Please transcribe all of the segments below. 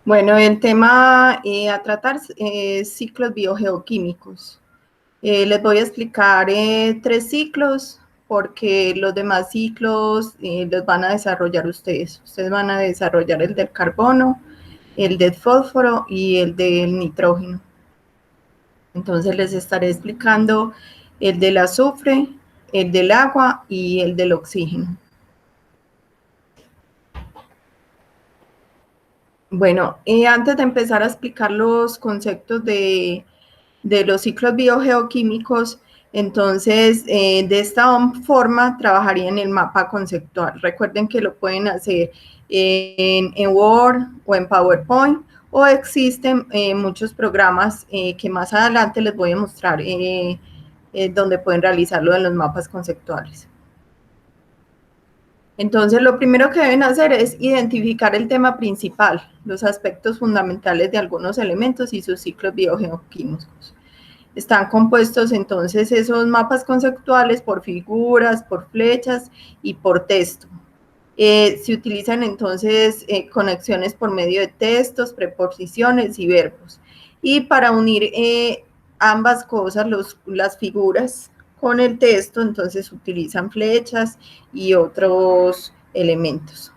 Bueno, el tema a tratar es ciclos biogeoquímicos. Les voy a explicar 3 ciclos porque los demás ciclos los van a desarrollar ustedes. Ustedes van a desarrollar el del carbono, el del fósforo y el del nitrógeno. Entonces les estaré explicando el del azufre, el del agua y el del oxígeno. Bueno, antes de empezar a explicar los conceptos de los ciclos biogeoquímicos, entonces de esta forma trabajaría en el mapa conceptual. Recuerden que lo pueden hacer en Word o en PowerPoint, o existen muchos programas que más adelante les voy a mostrar donde pueden realizarlo en los mapas conceptuales. Entonces, lo primero que deben hacer es identificar el tema principal, los aspectos fundamentales de algunos elementos y sus ciclos biogeoquímicos. Están compuestos entonces esos mapas conceptuales por figuras, por flechas y por texto. Se utilizan entonces conexiones por medio de textos, preposiciones y verbos. Y para unir ambas cosas, las figuras con el texto, entonces utilizan flechas y otros elementos.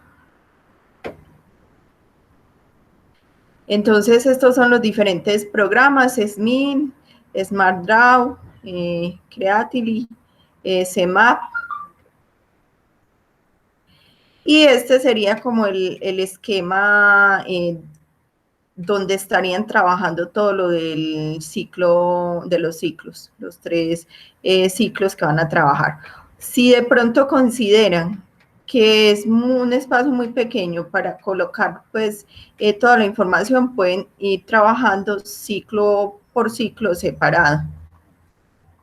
Entonces, estos son los diferentes programas: SMIN, SmartDraw, Creatively, CMap. Y este sería como el esquema donde estarían trabajando todo lo del ciclo, de los ciclos, los 3 ciclos que van a trabajar. Si de pronto consideran que es un espacio muy pequeño para colocar pues toda la información, pueden ir trabajando ciclo por ciclo separado.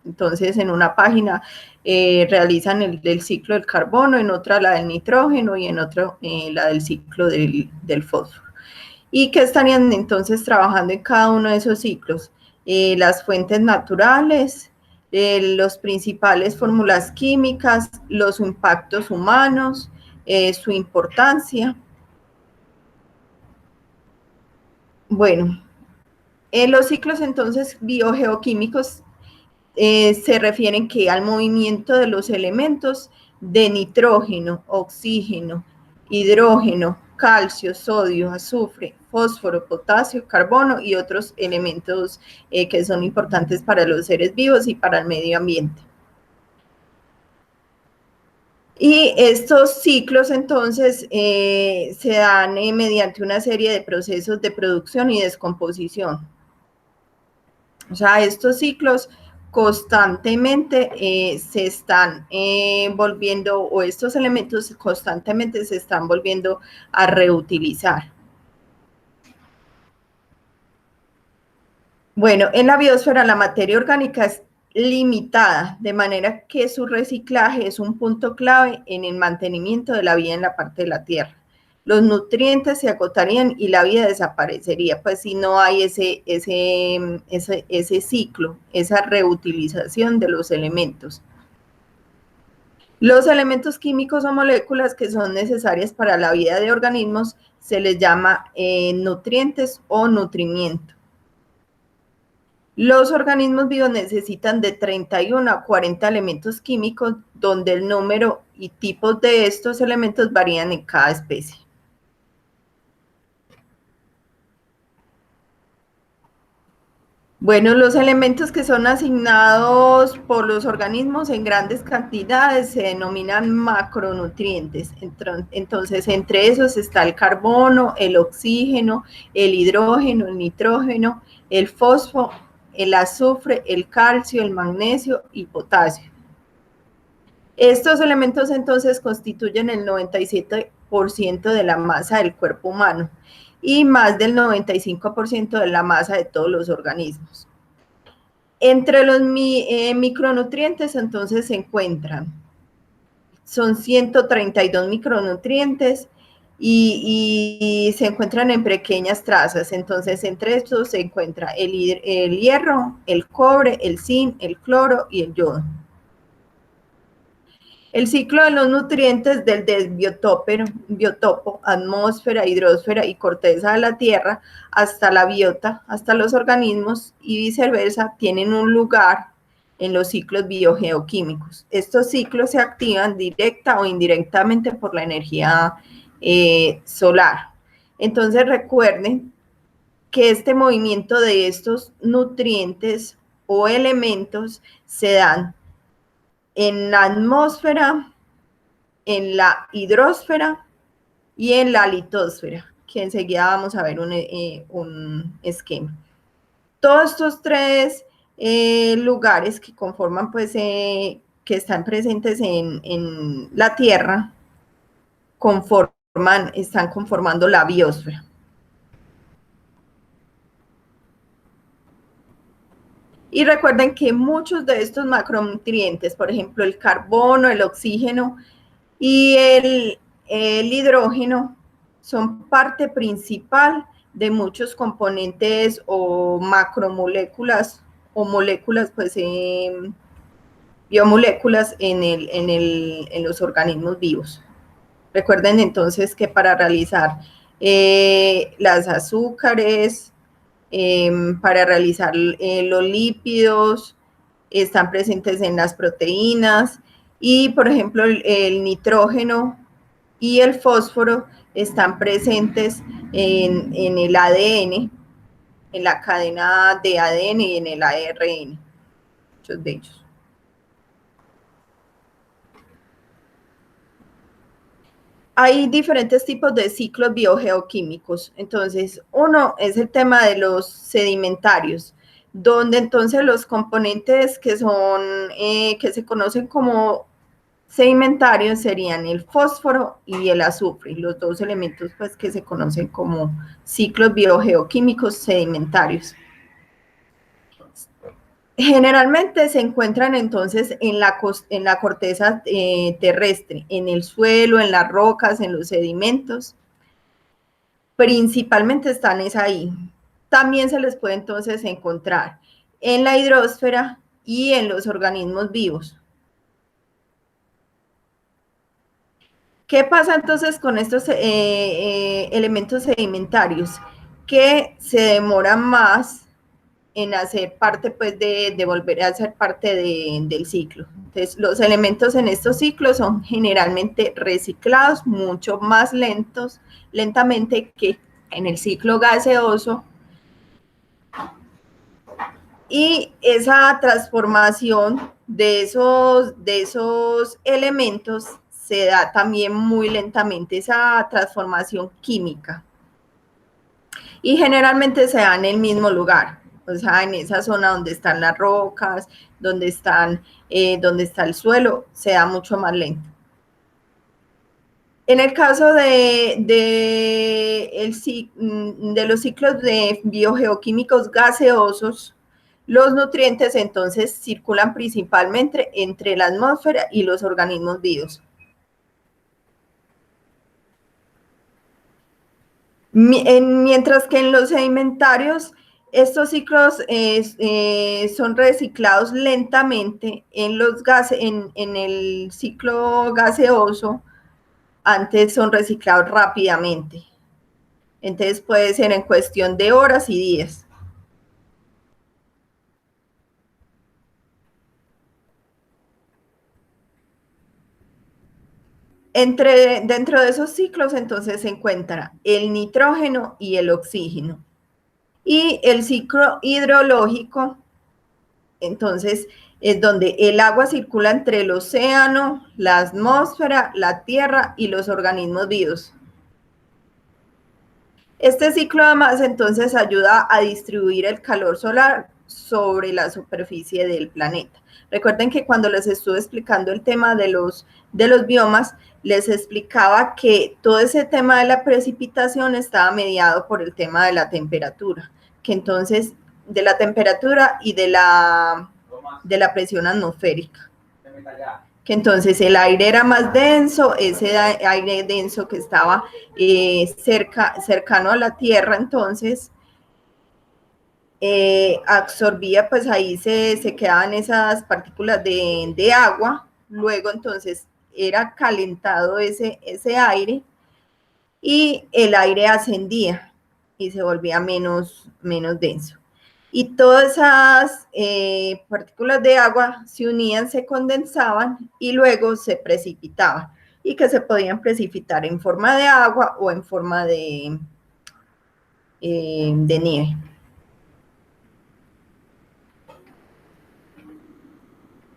Entonces, en una página realizan el ciclo del carbono, en otra la del nitrógeno y en otra la del ciclo del fósforo. ¿Y qué estarían entonces trabajando en cada uno de esos ciclos? Las fuentes naturales, los principales fórmulas químicas, los impactos humanos, su importancia. Bueno, los ciclos entonces biogeoquímicos se refieren que al movimiento de los elementos de nitrógeno, oxígeno, hidrógeno, calcio, sodio, azufre, fósforo, potasio, carbono y otros elementos que son importantes para los seres vivos y para el medio ambiente. Y estos ciclos entonces se dan mediante una serie de procesos de producción y descomposición. O sea, estos ciclos constantemente se están volviendo, o estos elementos constantemente se están volviendo a reutilizar. Bueno, en la biosfera la materia orgánica es limitada, de manera que su reciclaje es un punto clave en el mantenimiento de la vida en la parte de la Tierra. Los nutrientes se agotarían y la vida desaparecería, pues si no hay ese ciclo, esa reutilización de los elementos. Los elementos químicos o moléculas que son necesarias para la vida de organismos se les llama nutrientes o nutrimiento. Los organismos vivos necesitan de 31 a 40 elementos químicos, donde el número y tipos de estos elementos varían en cada especie. Bueno, los elementos que son asignados por los organismos en grandes cantidades se denominan macronutrientes. Entonces, entre esos está el carbono, el oxígeno, el hidrógeno, el nitrógeno, el fósforo, el azufre, el calcio, el magnesio y potasio. Estos elementos entonces constituyen el 97% de la masa del cuerpo humano y más del 95% de la masa de todos los organismos. Entre los micronutrientes entonces se encuentran, son 132 micronutrientes y se encuentran en pequeñas trazas. Entonces, entre estos se encuentra el hierro, el cobre, el zinc, el cloro y el yodo. El ciclo de los nutrientes del biotopo, atmósfera, hidrosfera y corteza de la Tierra, hasta la biota, hasta los organismos y viceversa, tienen un lugar en los ciclos biogeoquímicos. Estos ciclos se activan directa o indirectamente por la energía solar. Entonces recuerden que este movimiento de estos nutrientes o elementos se dan en la atmósfera, en la hidrosfera y en la litosfera, que enseguida vamos a ver un esquema. Todos estos tres lugares que conforman, pues, que están presentes en la Tierra, están conformando la biosfera. Y recuerden que muchos de estos macronutrientes, por ejemplo, el carbono, el oxígeno y el hidrógeno, son parte principal de muchos componentes o macromoléculas o moléculas, pues, biomoléculas en los organismos vivos. Recuerden entonces que para realizar las azúcares, para realizar los lípidos, están presentes en las proteínas y, por ejemplo, el nitrógeno y el fósforo están presentes en el ADN, en la cadena de ADN y en el ARN, muchos de ellos. Hay diferentes tipos de ciclos biogeoquímicos. Entonces, uno es el tema de los sedimentarios, donde entonces los componentes que se conocen como sedimentarios serían el fósforo y el azufre, los dos elementos, pues, que se conocen como ciclos biogeoquímicos sedimentarios. Generalmente se encuentran entonces en la corteza terrestre, en el suelo, en las rocas, en los sedimentos. Principalmente están ahí. También se les puede entonces encontrar en la hidrosfera y en los organismos vivos. ¿Qué pasa entonces con estos elementos sedimentarios? Que se demoran más en hacer parte, pues, de volver a ser parte del ciclo. Entonces, los elementos en estos ciclos son generalmente reciclados mucho más lentamente que en el ciclo gaseoso, y esa transformación de esos elementos se da también muy lentamente, esa transformación química. Y generalmente se da en el mismo lugar, o sea, en esa zona donde están las rocas, donde está el suelo, se da mucho más lento. En el caso de los ciclos de biogeoquímicos gaseosos, los nutrientes entonces circulan principalmente entre la atmósfera y los organismos vivos. Mientras que en los sedimentarios, estos ciclos son reciclados lentamente en el ciclo gaseoso, antes son reciclados rápidamente. Entonces puede ser en cuestión de horas y días. Dentro de esos ciclos entonces se encuentra el nitrógeno y el oxígeno. Y el ciclo hidrológico, entonces, es donde el agua circula entre el océano, la atmósfera, la tierra y los organismos vivos. Este ciclo además entonces ayuda a distribuir el calor solar sobre la superficie del planeta. Recuerden que cuando les estuve explicando el tema de los biomas, les explicaba que todo ese tema de la precipitación estaba mediado por el tema de la temperatura, que entonces de la temperatura y de la presión atmosférica. Que entonces el aire era más denso, ese aire denso que estaba cercano a la Tierra, entonces absorbía, pues ahí se quedaban esas partículas de agua. Luego entonces era calentado ese aire y el aire ascendía y se volvía menos denso. Y todas esas partículas de agua se unían, se condensaban y luego se precipitaban, y que se podían precipitar en forma de agua o en forma de nieve.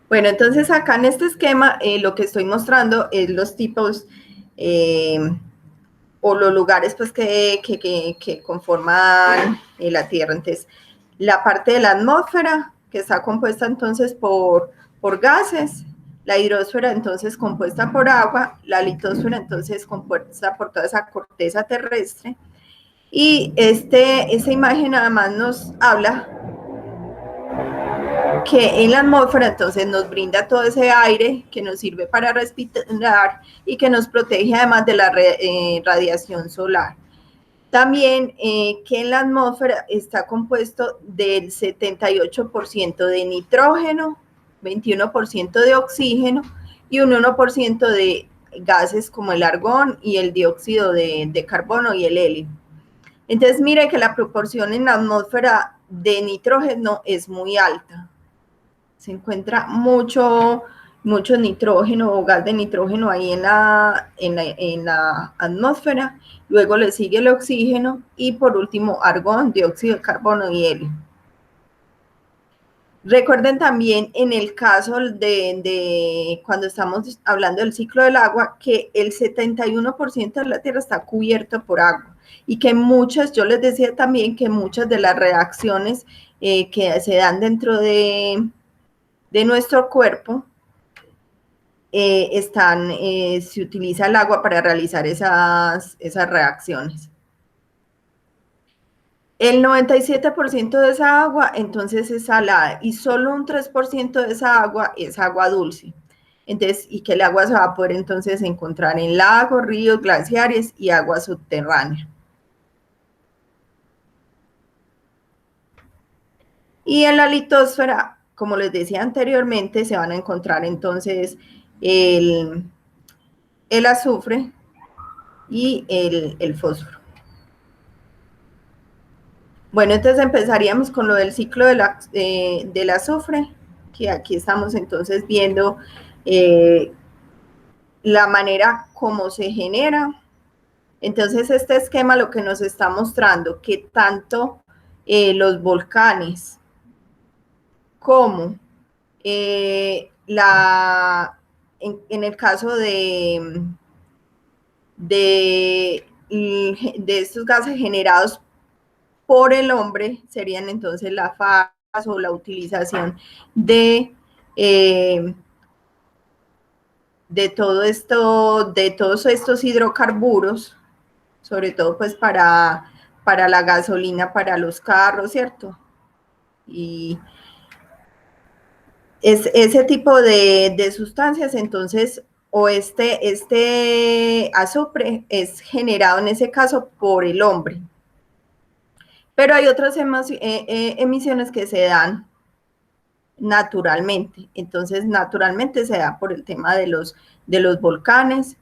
Bueno, entonces acá en este esquema lo que estoy mostrando es los tipos o los lugares pues que conforman la Tierra. Entonces, la parte de la atmósfera, que está compuesta entonces por gases, la hidrosfera entonces compuesta por agua, la litosfera entonces compuesta por toda esa corteza terrestre, y esa imagen además nos habla que en la atmósfera entonces nos brinda todo ese aire que nos sirve para respirar y que nos protege además de la radiación solar. También que en la atmósfera está compuesto del 78% de nitrógeno, 21% de oxígeno y un 1% de gases como el argón y el dióxido de carbono y el helio. Entonces, mire que la proporción en la atmósfera de nitrógeno es muy alta. Se encuentra mucho nitrógeno o gas de nitrógeno ahí en la atmósfera. Luego le sigue el oxígeno y por último argón, dióxido de carbono y helio. Recuerden también en el caso de cuando estamos hablando del ciclo del agua, que el 71% de la Tierra está cubierto por agua y que muchas, yo les decía también que muchas de las reacciones que se dan dentro de nuestro cuerpo se utiliza el agua para realizar esas reacciones. El 97% de esa agua entonces es salada y solo un 3% de esa agua es agua dulce. Entonces, y que el agua se va a poder entonces encontrar en lagos, ríos, glaciares y agua subterránea. Y en la litosfera, como les decía anteriormente, se van a encontrar entonces el azufre y el fósforo. Bueno, entonces empezaríamos con lo del ciclo del azufre, que aquí estamos entonces viendo la manera como se genera. Entonces este esquema lo que nos está mostrando que tanto los volcanes como en el caso de estos gases generados por el hombre serían entonces la faz o la utilización de todos estos hidrocarburos, sobre todo pues para la gasolina, para los carros, ¿cierto? Y ese tipo de sustancias, entonces, o este azufre es generado en ese caso por el hombre. Pero hay otras emisiones que se dan naturalmente. Entonces, naturalmente se da por el tema de los volcanes,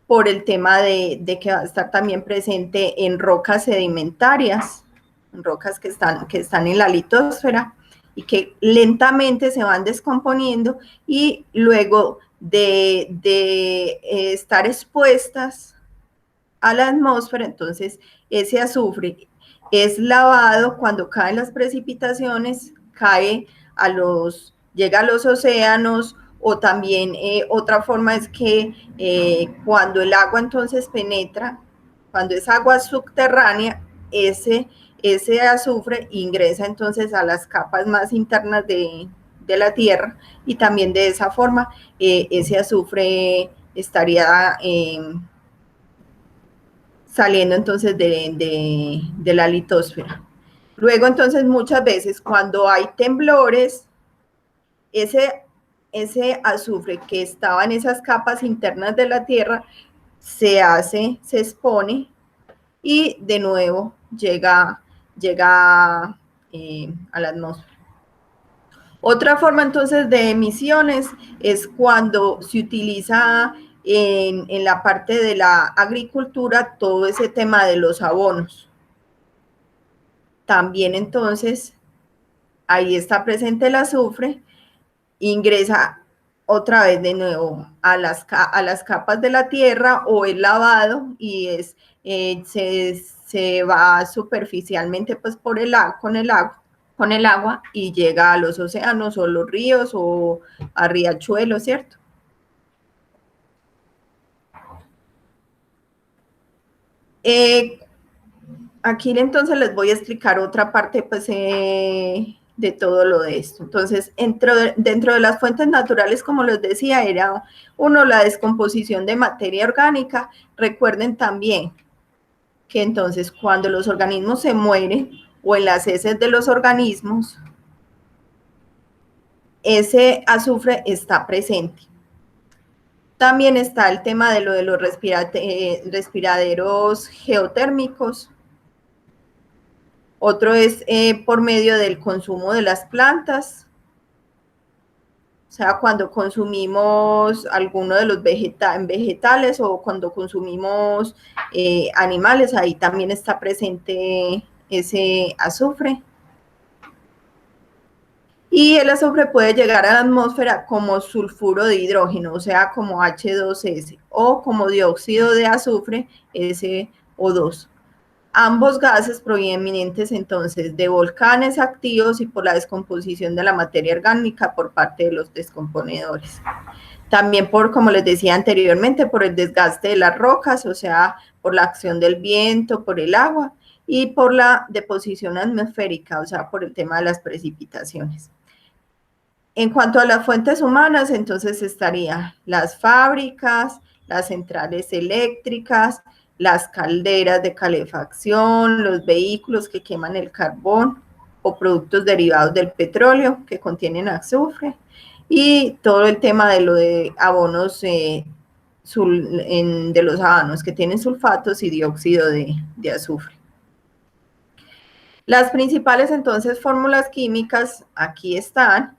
por el tema de que va a estar también presente en rocas sedimentarias, en rocas que están en la litosfera y que lentamente se van descomponiendo y luego de estar expuestas a la atmósfera, entonces ese azufre es lavado cuando caen las precipitaciones, llega a los océanos, o también otra forma es que cuando el agua entonces penetra, cuando es agua subterránea, ese azufre ingresa entonces a las capas más internas de la Tierra, y también de esa forma ese azufre estaría saliendo entonces de la litosfera. Luego entonces muchas veces cuando hay temblores, ese azufre que estaba en esas capas internas de la Tierra se expone y de nuevo llega a la atmósfera. Otra forma entonces de emisiones es cuando se utiliza en la parte de la agricultura todo ese tema de los abonos. También entonces ahí está presente el azufre, ingresa otra vez de nuevo a las capas de la tierra o es lavado y se va superficialmente pues por con el agua y llega a los océanos o los ríos o a riachuelos, ¿cierto? Aquí entonces les voy a explicar otra parte pues, de todo lo de esto. Entonces, dentro de las fuentes naturales, como les decía, era uno, la descomposición de materia orgánica. Recuerden también que entonces cuando los organismos se mueren o en las heces de los organismos, ese azufre está presente. También está el tema de lo de los respiraderos geotérmicos. Otro es por medio del consumo de las plantas, o sea, cuando consumimos alguno de los vegetales o cuando consumimos animales, ahí también está presente ese azufre. Y el azufre puede llegar a la atmósfera como sulfuro de hidrógeno, o sea, como H2S, o como dióxido de azufre, SO2. Ambos gases provenientes entonces de volcanes activos y por la descomposición de la materia orgánica por parte de los descomponedores. También por, como les decía anteriormente, por el desgaste de las rocas, o sea, por la acción del viento, por el agua y por la deposición atmosférica, o sea, por el tema de las precipitaciones. En cuanto a las fuentes humanas, entonces estarían las fábricas, las centrales eléctricas, las calderas de calefacción, los vehículos que queman el carbón o productos derivados del petróleo que contienen azufre y todo el tema de lo de abonos de los abonos que tienen sulfatos y dióxido de azufre. Las principales entonces fórmulas químicas aquí están.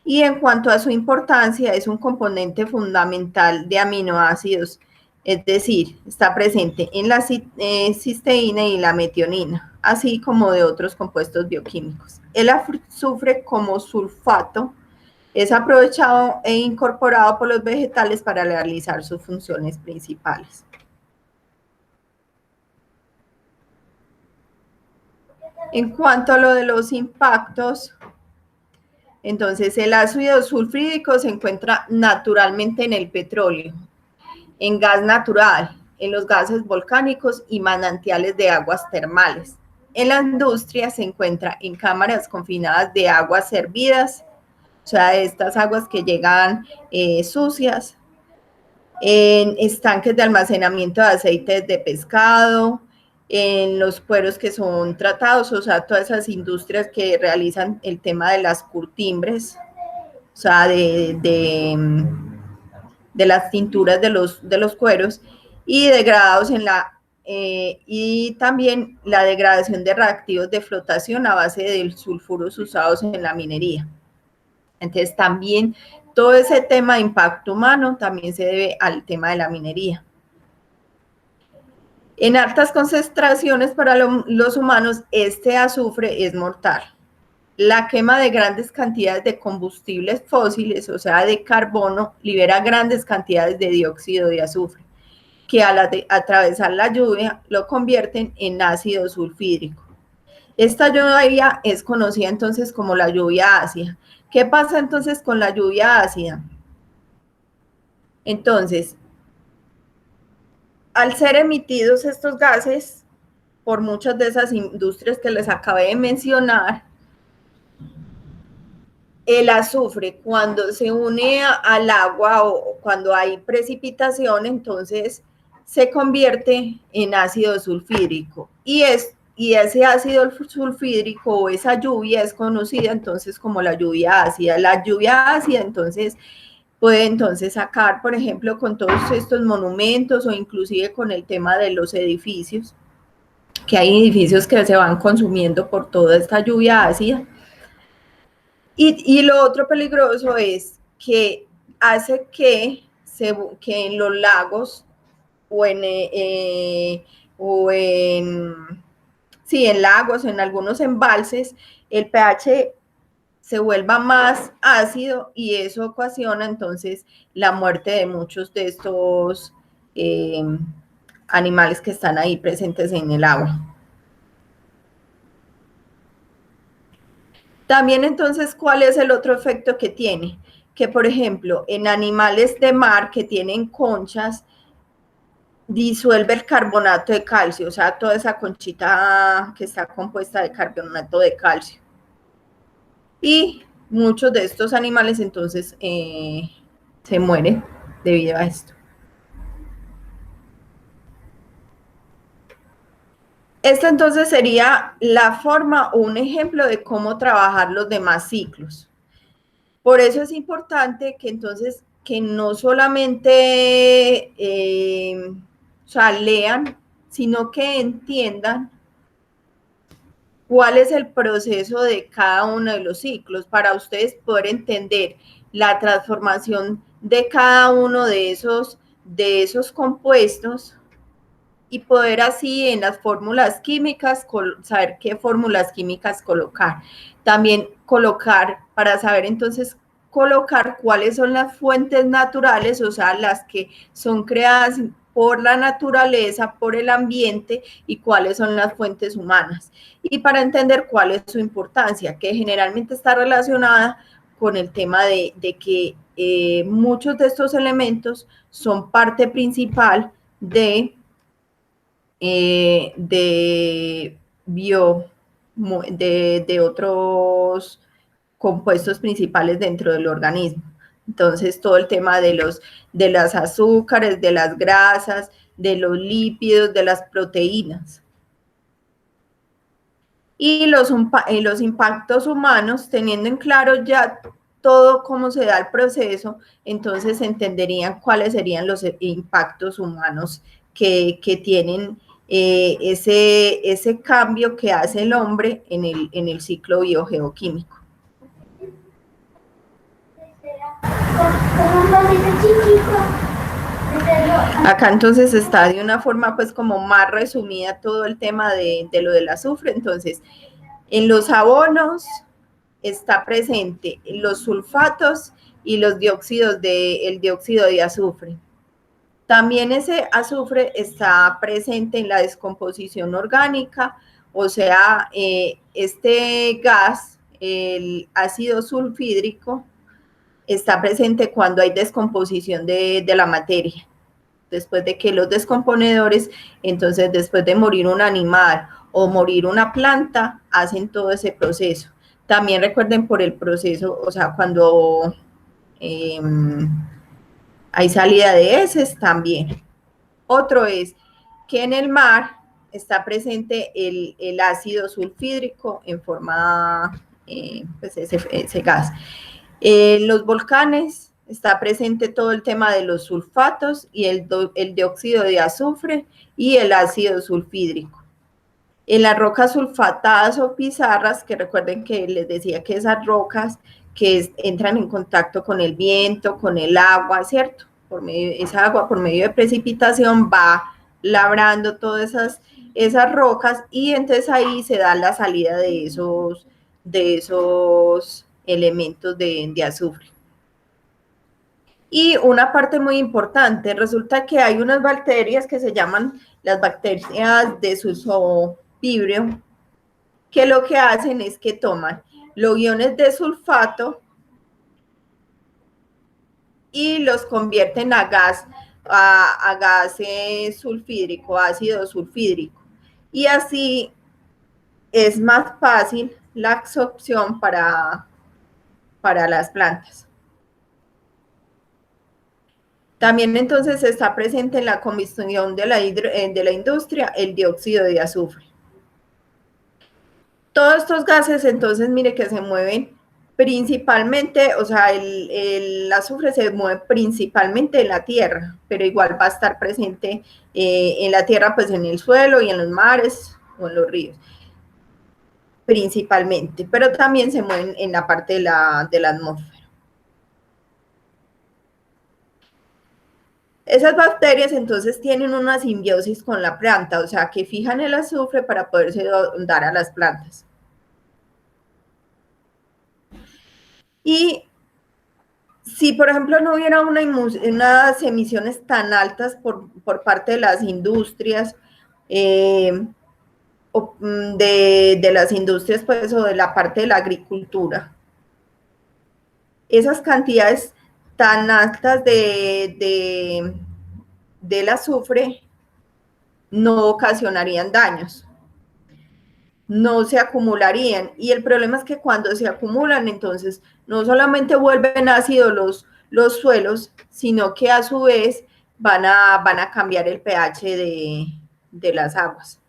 Y en cuanto a su importancia, es un componente fundamental de aminoácidos, es decir, está presente en la cisteína y la metionina, así como de otros compuestos bioquímicos. El azufre como sulfato es aprovechado e incorporado por los vegetales para realizar sus funciones principales. En cuanto a lo de los impactos, entonces, el ácido sulfúrico se encuentra naturalmente en el petróleo, en gas natural, en los gases volcánicos y manantiales de aguas termales. En la industria se encuentra en cámaras confinadas de aguas hervidas, o sea, estas aguas que llegan sucias, en estanques de almacenamiento de aceites de pescado, en los cueros que son tratados, o sea, todas esas industrias que realizan el tema de las curtimbres, o sea, de las tinturas de los cueros y degradados y también la degradación de reactivos de flotación a base de sulfuros usados en la minería. Entonces también todo ese tema de impacto humano también se debe al tema de la minería. En altas concentraciones para los humanos, este azufre es mortal. La quema de grandes cantidades de combustibles fósiles, o sea, de carbono, libera grandes cantidades de dióxido de azufre, que al atravesar la lluvia lo convierten en ácido sulfídrico. Esta lluvia es conocida entonces como la lluvia ácida. ¿Qué pasa entonces con la lluvia ácida? Entonces, al ser emitidos estos gases por muchas de esas industrias que les acabé de mencionar, el azufre cuando se une al agua o cuando hay precipitación, entonces se convierte en ácido sulfídrico y ese ácido sulfídrico o esa lluvia es conocida entonces como la lluvia ácida. La lluvia ácida entonces puede entonces sacar, por ejemplo, con todos estos monumentos o inclusive con el tema de los edificios, que hay edificios que se van consumiendo por toda esta lluvia ácida. Y lo otro peligroso es que hace que en los lagos o en sí, en lagos, en algunos embalses, el pH se vuelva más ácido y eso ocasiona entonces la muerte de muchos de estos eh, animales que están ahí presentes en el agua. También entonces, ¿cuál es el otro efecto que tiene? Que por ejemplo, en animales de mar que tienen conchas, disuelve el carbonato de calcio, o sea, toda esa conchita que está compuesta de carbonato de calcio. Y muchos de estos animales entonces se mueren debido a esto. Esta entonces sería la forma o un ejemplo de cómo trabajar los demás ciclos. Por eso es importante que entonces que no solamente o sea, lean, sino que entiendan cuál es el proceso de cada uno de los ciclos para ustedes poder entender la transformación de cada uno de esos compuestos y poder así en las fórmulas químicas saber qué fórmulas químicas colocar. También colocar para saber entonces colocar cuáles son las fuentes naturales, o sea, las que son creadas por la naturaleza, por el ambiente y cuáles son las fuentes humanas. Y para entender cuál es su importancia, que generalmente está relacionada con el tema de que muchos de estos elementos son parte principal de de otros compuestos principales dentro del organismo. Entonces, todo el tema de las azúcares, de las grasas, de los lípidos, de las proteínas. Y los impactos humanos, teniendo en claro ya todo cómo se da el proceso, entonces entenderían cuáles serían los impactos humanos que tienen ese cambio que hace el hombre en el ciclo biogeoquímico. Acá entonces está de una forma pues como más resumida todo el tema de lo del azufre. Entonces, en los abonos está presente los sulfatos y los dióxidos el dióxido de azufre. También ese azufre está presente en la descomposición orgánica, o sea, este gas, el ácido sulfídrico, está presente cuando hay descomposición de la materia. Después de que los descomponedores, entonces después de morir un animal o morir una planta, hacen todo ese proceso. También recuerden por el proceso, o sea, cuando hay salida de heces también. Otro es que en el mar está presente el ácido sulfídrico en forma, pues ese gas. En los volcanes está presente todo el tema de los sulfatos y el dióxido de azufre y el ácido sulfídrico. En las rocas sulfatadas o pizarras, que recuerden que les decía que esas rocas que entran en contacto con el viento, con el agua, ¿cierto? Esa agua por medio de precipitación va labrando todas esas rocas y entonces ahí se da la salida de esos elementos de azufre. Y una parte muy importante, resulta que hay unas bacterias que se llaman las bacterias de sulfovibrio, que lo que hacen es que toman los iones de sulfato y los convierten a gas sulfídrico, ácido sulfídrico. Y así es más fácil la absorción para las plantas. También entonces está presente en la combustión de la industria el dióxido de azufre. Todos estos gases entonces mire que se mueven principalmente, o sea, el azufre se mueve principalmente en la tierra, pero igual va a estar presente en la tierra, pues en el suelo y en los mares o en los ríos. principalmente, pero también se mueven en la parte de la atmósfera. Esas bacterias entonces tienen una simbiosis con la planta, o sea, que fijan el azufre para poderse dar a las plantas. Y si, por ejemplo, no hubiera unas emisiones tan altas por parte de las industrias, de las industrias, pues, o de la parte de la agricultura, esas cantidades tan altas del azufre no ocasionarían daños, no se acumularían. Y el problema es que cuando se acumulan, entonces no solamente vuelven ácidos los suelos, sino que a su vez van a cambiar el pH de las aguas.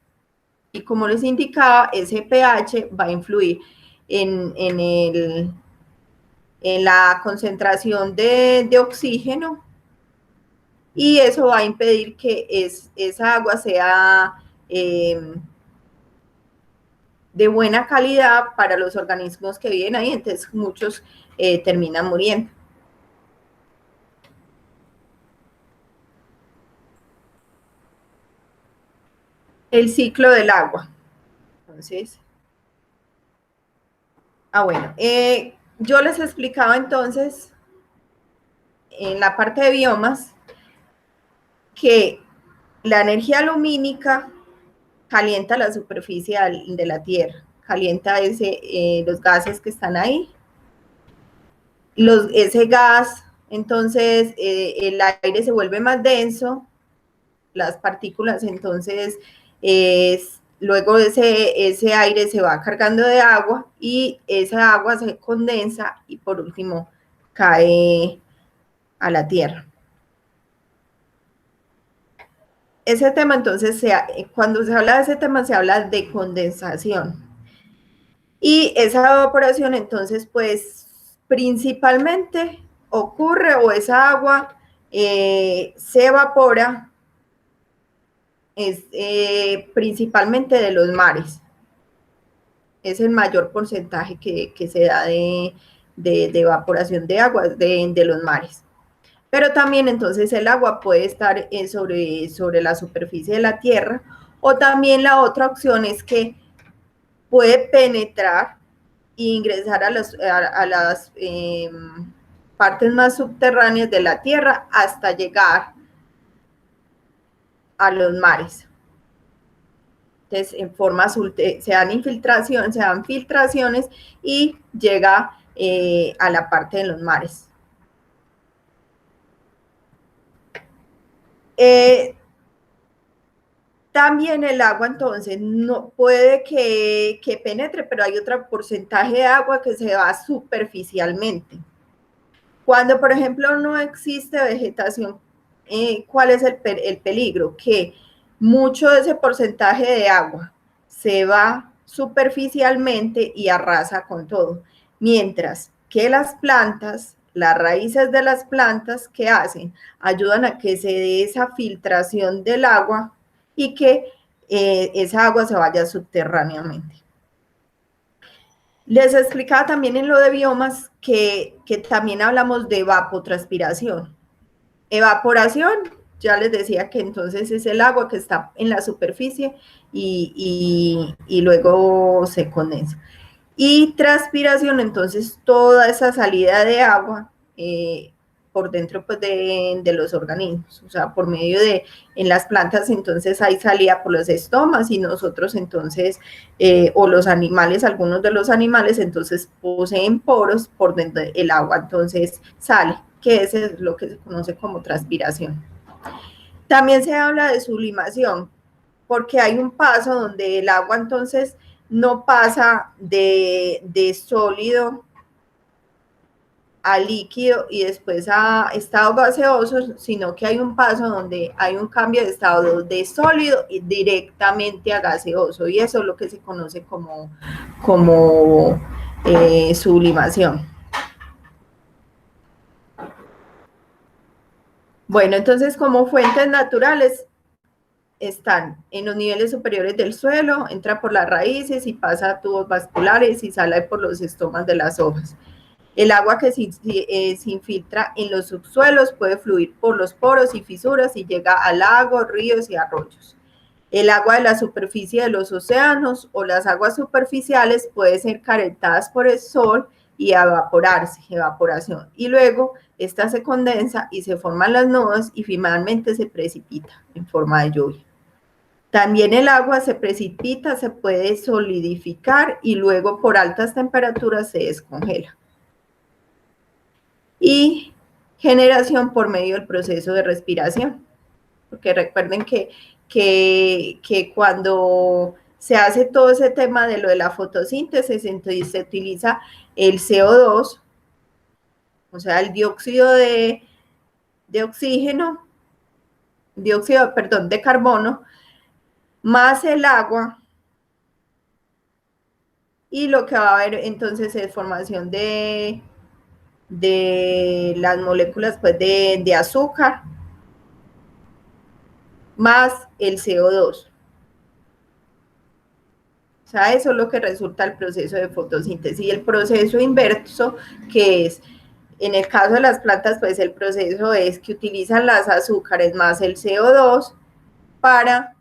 Y como les indicaba, ese pH va a influir en la concentración de oxígeno, y eso va a impedir que esa agua sea de buena calidad para los organismos que viven ahí, entonces muchos terminan muriendo. El ciclo del agua. Entonces, bueno, yo les explicaba entonces en la parte de biomas que la energía lumínica calienta la superficie de la Tierra, calienta los gases que están ahí. Ese gas, entonces el aire se vuelve más denso, las partículas, entonces luego ese aire se va cargando de agua y esa agua se condensa y por último cae a la Tierra. Ese tema, entonces, cuando se habla de ese tema, se habla de condensación. Y esa evaporación, entonces, pues, principalmente ocurre, o esa agua se evapora principalmente de los mares. Es el mayor porcentaje que se da de evaporación de agua de los mares. Pero también entonces el agua puede estar sobre la superficie de la Tierra, o también la otra opción es que puede penetrar e ingresar a las partes más subterráneas de la Tierra hasta llegar a los mares. Entonces, en forma azul, se dan filtraciones y llega a la parte de los mares. También el agua, entonces, no puede que penetre, pero hay otro porcentaje de agua que se va superficialmente. Cuando, por ejemplo, no existe vegetación, ¿cuál es el peligro? Que mucho de ese porcentaje de agua se va superficialmente y arrasa con todo. Mientras que las plantas, las raíces de las plantas, ¿qué hacen? Ayudan a que se dé esa filtración del agua y que esa agua se vaya subterráneamente. Les explicaba también en lo de biomas que también hablamos de evapotranspiración. Evaporación, ya les decía que entonces es el agua que está en la superficie y luego se condensa. Y transpiración, entonces toda esa salida de agua por dentro, pues, de los organismos, o sea, por medio en las plantas, entonces hay salida por los estomas, y nosotros entonces, o los animales, algunos de los animales, entonces poseen poros por donde el agua entonces sale, que ese es lo que se conoce como transpiración. También se habla de sublimación, porque hay un paso donde el agua entonces no pasa de sólido a líquido y después a estado gaseoso, sino que hay un paso donde hay un cambio de estado de sólido y directamente a gaseoso, y eso es lo que se conoce como sublimación. Bueno, entonces, como fuentes naturales, están en los niveles superiores del suelo, entra por las raíces y pasa a tubos vasculares y sale por los estomas de las hojas. El agua que se infiltra en los subsuelos puede fluir por los poros y fisuras y llega a lagos, ríos y arroyos. El agua de la superficie de los océanos o las aguas superficiales pueden ser calentadas por el sol y evaporarse, evaporación. Y luego esta se condensa y se forman las nubes y finalmente se precipita en forma de lluvia. También el agua se precipita, se puede solidificar y luego por altas temperaturas se descongela. Y generación por medio del proceso de respiración. Porque recuerden que cuando se hace todo ese tema de lo de la fotosíntesis, entonces se utiliza el CO2, o sea, el dióxido de oxígeno, de carbono, más el agua, y lo que va a haber entonces es formación de las moléculas pues, de azúcar, más el CO2. O sea, eso es lo que resulta el proceso de fotosíntesis. Y el proceso inverso, que es, en el caso de las plantas, pues el proceso es que utilizan las azúcares más el CO2 para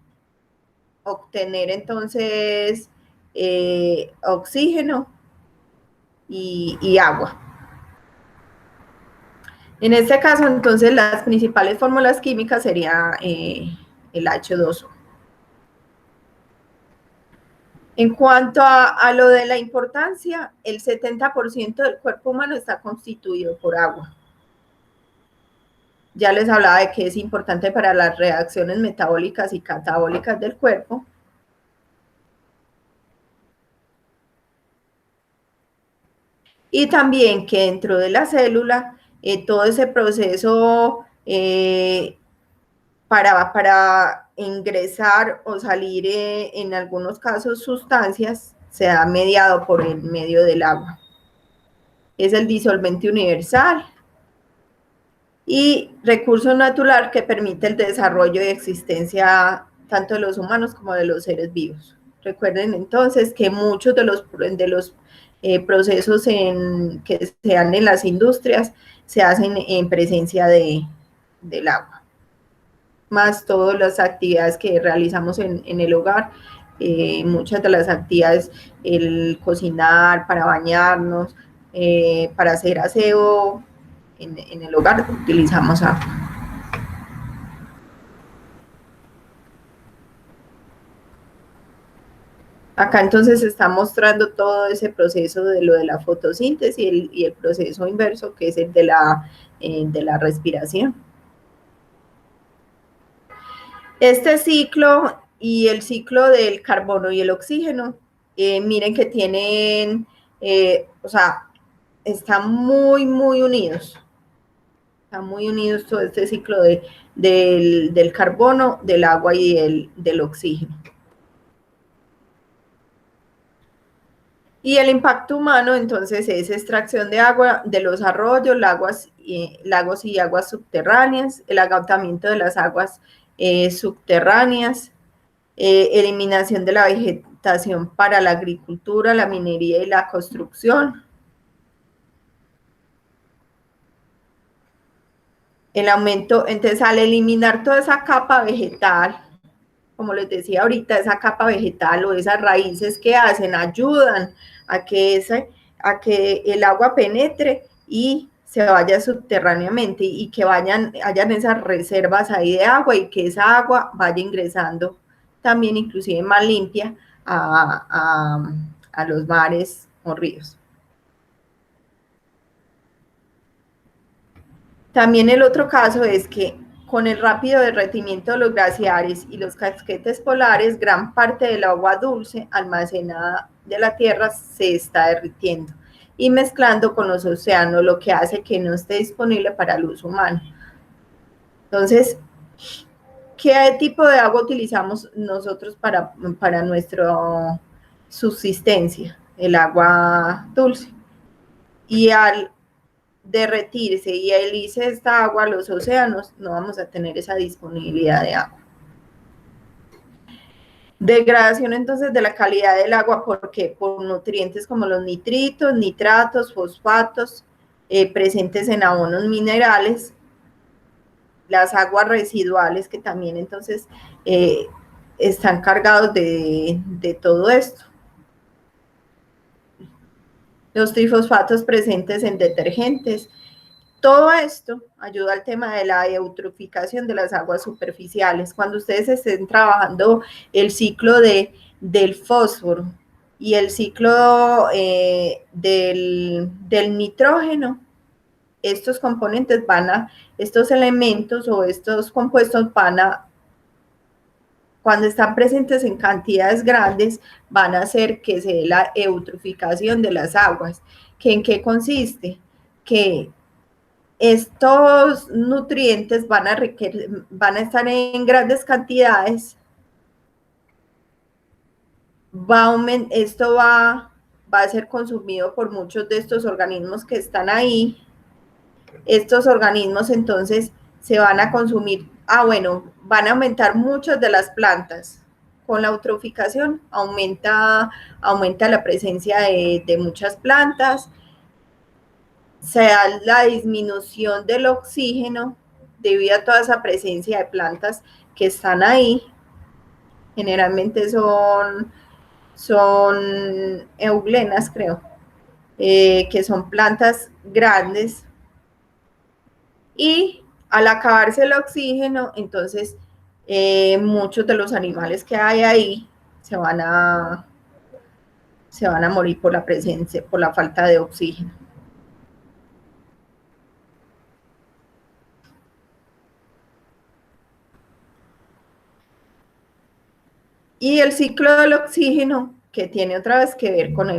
obtener entonces oxígeno y agua. En este caso, entonces, las principales fórmulas químicas serían el H2O. En cuanto a lo de la importancia, el 70% del cuerpo humano está constituido por agua. Ya les hablaba de que es importante para las reacciones metabólicas y catabólicas del cuerpo. Y también que dentro de la célula, todo ese proceso para ingresar o salir en algunos casos sustancias se da mediado por el medio del agua. Es el disolvente universal y recurso natural que permite el desarrollo y existencia tanto de los humanos como de los seres vivos. Recuerden entonces que muchos de los procesos que se dan en las industrias se hacen en presencia del agua, más todas las actividades que realizamos en el hogar, muchas de las actividades, el cocinar, para bañarnos, para hacer aseo en el hogar, utilizamos agua. Acá entonces está mostrando todo ese proceso de lo de la fotosíntesis y el proceso inverso, que es el de la respiración. Este ciclo y el ciclo del carbono y el oxígeno, miren que tienen, o sea, están muy, muy unidos. Están muy unidos todo este ciclo del carbono, del agua y del oxígeno. Y el impacto humano, entonces, es extracción de agua de los arroyos, lagos y aguas subterráneas, el agotamiento de las aguas subterráneas, eliminación de la vegetación para la agricultura, la minería y la construcción, el aumento, entonces al eliminar toda esa capa vegetal, como les decía ahorita, esa capa vegetal o esas raíces que hacen, ayudan a que el agua penetre y se vaya subterráneamente y que hayan esas reservas ahí de agua y que esa agua vaya ingresando también inclusive más limpia a los mares o ríos. También el otro caso es que con el rápido derretimiento de los glaciares y los casquetes polares, gran parte del agua dulce almacenada de la Tierra se está derritiendo y mezclando con los océanos, lo que hace que no esté disponible para el uso humano. Entonces, ¿qué tipo de agua utilizamos nosotros para nuestra subsistencia? El agua dulce. Y al derretirse y al irse esta agua a los océanos, no vamos a tener esa disponibilidad de agua. Degradación entonces de la calidad del agua, ¿por qué? Por nutrientes como los nitritos, nitratos, fosfatos, presentes en abonos minerales, las aguas residuales que también entonces están cargados de todo esto. Los trifosfatos presentes en detergentes. Todo esto ayuda al tema de la eutroficación de las aguas superficiales. Cuando ustedes estén trabajando el ciclo del fósforo y el ciclo del nitrógeno, estos componentes estos elementos o estos compuestos cuando están presentes en cantidades grandes, van a hacer que se dé la eutroficación de las aguas. ¿En qué consiste? Que estos nutrientes van a estar en grandes cantidades, esto va a ser consumido por muchos de estos organismos que están ahí. Estos organismos entonces se van a consumir, van a aumentar muchas de las plantas. Con la eutroficación aumenta la presencia de muchas plantas, se da la disminución del oxígeno debido a toda esa presencia de plantas que están ahí. Generalmente son euglenas, creo, que son plantas grandes. Y al acabarse el oxígeno, entonces muchos de los animales que hay ahí se van a morir por la falta de oxígeno. Y el ciclo del oxígeno, que tiene otra vez que ver con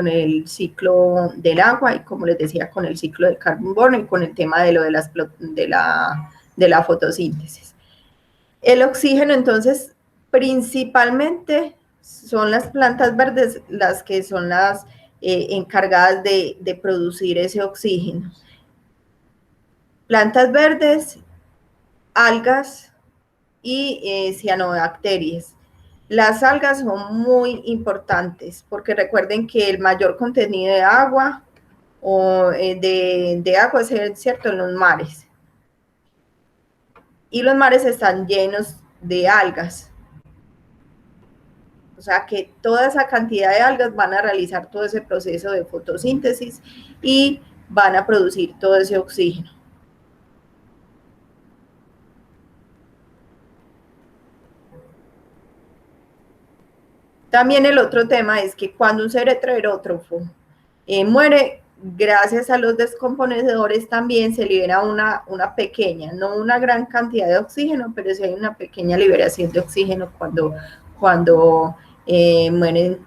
el ciclo del agua y, como les decía, con el ciclo del carbono y con el tema de la fotosíntesis. El oxígeno, entonces, principalmente son las plantas verdes las que son las encargadas de producir ese oxígeno. Plantas verdes, algas y cianobacterias. Las algas son muy importantes porque recuerden que el mayor contenido de agua de agua es cierto en los mares. Y los mares están llenos de algas. O sea que toda esa cantidad de algas van a realizar todo ese proceso de fotosíntesis y van a producir todo ese oxígeno. También el otro tema es que cuando un ser heterótrofo muere, gracias a los descomponedores también se libera una pequeña, no una gran cantidad de oxígeno, pero sí hay una pequeña liberación de oxígeno cuando mueren,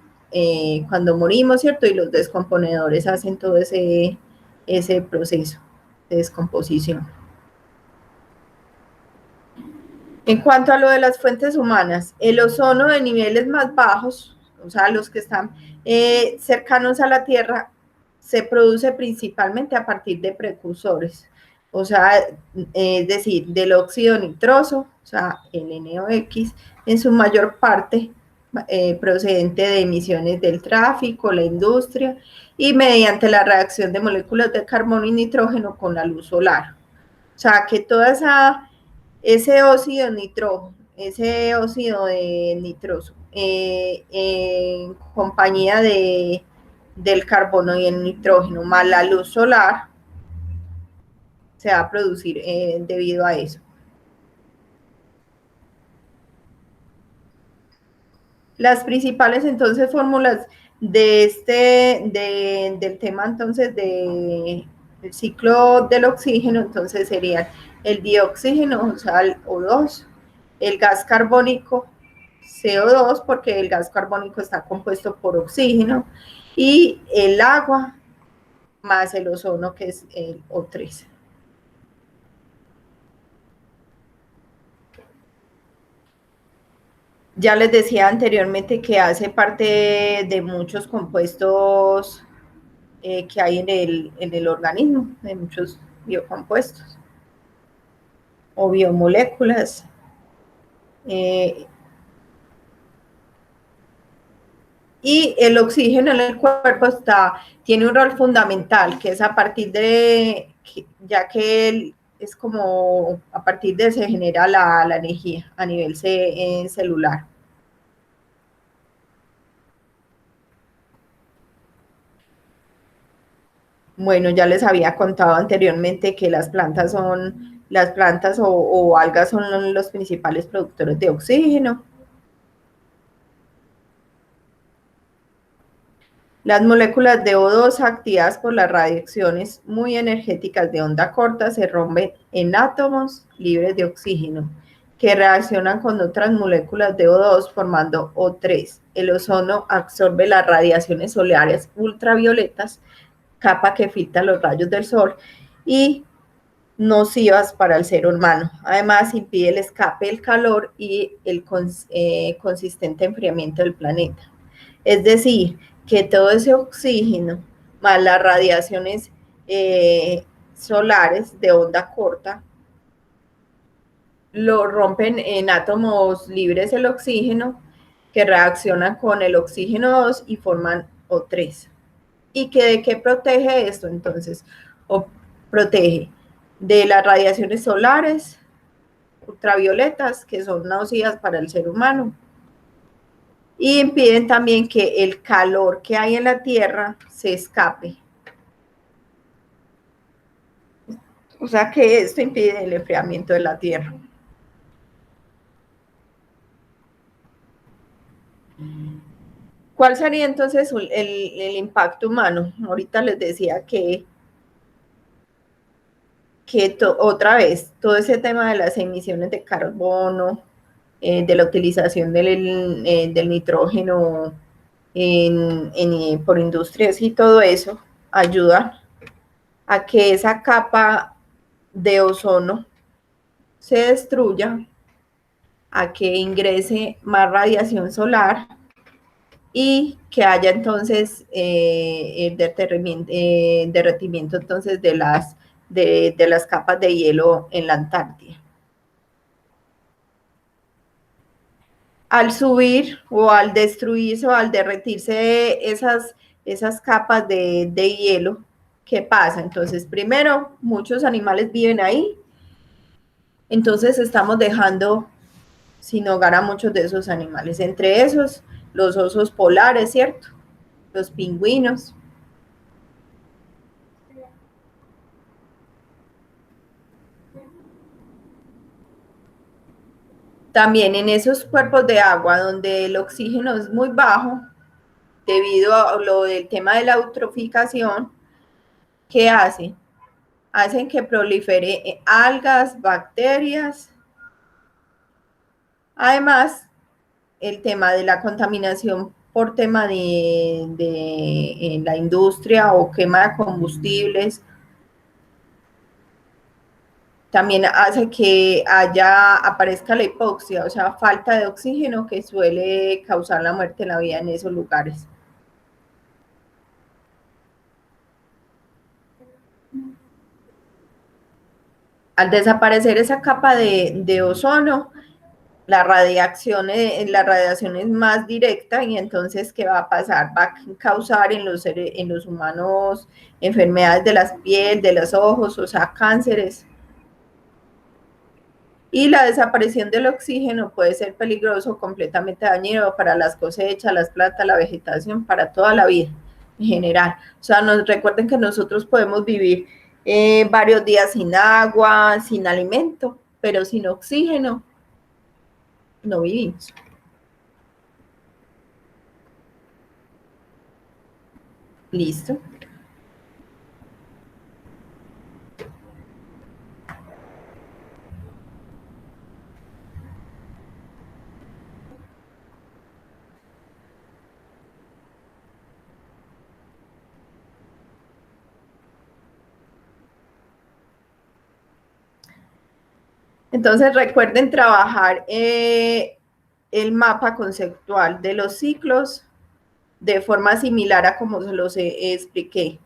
cuando morimos, ¿cierto? Y los descomponedores hacen todo ese proceso de descomposición. En cuanto a lo de las fuentes humanas, el ozono de niveles más bajos, o sea, los que están cercanos a la Tierra, se produce principalmente a partir de precursores, o sea, es decir, del óxido nitroso, o sea, el NOx, en su mayor parte procedente de emisiones del tráfico, la industria, y mediante la reacción de moléculas de carbono y nitrógeno con la luz solar. O sea, que toda ese óxido de nitroso, en compañía del carbono y el nitrógeno, más la luz solar, se va a producir debido a eso. Las principales entonces fórmulas del tema entonces del ciclo del oxígeno, entonces serían el dioxígeno, o sea, el O2, el gas carbónico, CO2, porque el gas carbónico está compuesto por oxígeno, y el agua más el ozono, que es el O3. Ya les decía anteriormente que hace parte de muchos compuestos que hay en el organismo, de muchos biocompuestos o biomoléculas. Eh, y el oxígeno en el cuerpo tiene un rol fundamental, que es a partir de, ya que es como a partir de se genera la energía a nivel celular. Bueno, ya les había contado anteriormente que las plantas o algas son los principales productores de oxígeno. Las moléculas de O2 activadas por las radiaciones muy energéticas de onda corta se rompen en átomos libres de oxígeno que reaccionan con otras moléculas de O2 formando O3. El ozono absorbe las radiaciones solares ultravioletas, capa que filtra los rayos del sol y nocivas para el ser humano. Además, impide el escape del calor y el consistente enfriamiento del planeta. Es decir, que todo ese oxígeno más las radiaciones solares de onda corta lo rompen en átomos libres el oxígeno que reaccionan con el oxígeno 2 y forman O3. ¿Y que de qué protege esto? Entonces, protege de las radiaciones solares ultravioletas que son nocivas para el ser humano y impiden también que el calor que hay en la Tierra se escape. O sea que esto impide el enfriamiento de la Tierra. ¿Cuál sería entonces el impacto humano? Ahorita les decía que otra vez todo ese tema de las emisiones de carbono, de la utilización del nitrógeno por industrias y todo eso, ayuda a que esa capa de ozono se destruya, a que ingrese más radiación solar y que haya entonces el derretimiento entonces de las capas de hielo en la Antártida. Al subir o al destruirse o al derretirse esas capas de hielo, ¿qué pasa? Entonces, primero, muchos animales viven ahí, entonces estamos dejando sin hogar a muchos de esos animales, entre esos los osos polares, ¿cierto? Los pingüinos. También en esos cuerpos de agua donde el oxígeno es muy bajo, debido a lo del tema de la eutroficación, ¿qué hace? Hacen que prolifere algas, bacterias. Además, el tema de la contaminación por tema de la industria o quema de combustibles también hace que aparezca la hipoxia, o sea, falta de oxígeno que suele causar la muerte en la vida en esos lugares. Al desaparecer esa capa de ozono, la radiación es más directa y entonces, ¿qué va a pasar? Va a causar en los humanos enfermedades de la piel, de los ojos, o sea, cánceres. Y la desaparición del oxígeno puede ser peligroso, completamente dañino para las cosechas, las plantas, la vegetación, para toda la vida en general. O sea, recuerden que nosotros podemos vivir varios días sin agua, sin alimento, pero sin oxígeno no vivimos. Listo. Entonces recuerden trabajar el mapa conceptual de los ciclos de forma similar a como se los expliqué.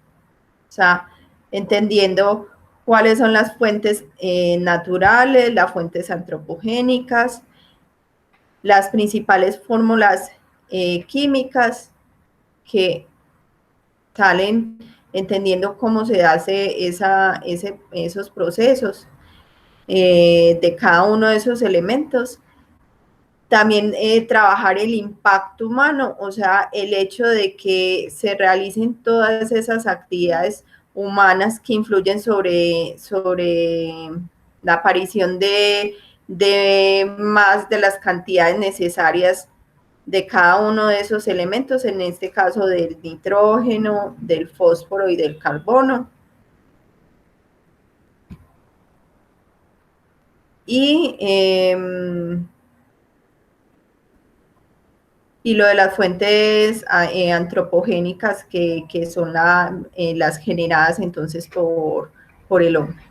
O sea, entendiendo cuáles son las fuentes naturales, las fuentes antropogénicas, las principales fórmulas químicas que salen entendiendo cómo se hace esos procesos de cada uno de esos elementos. También trabajar el impacto humano, o sea, el hecho de que se realicen todas esas actividades humanas que influyen sobre la aparición de más de las cantidades necesarias de cada uno de esos elementos, en este caso del nitrógeno, del fósforo y del carbono. Y y lo de las fuentes antropogénicas que son las generadas entonces por el hombre.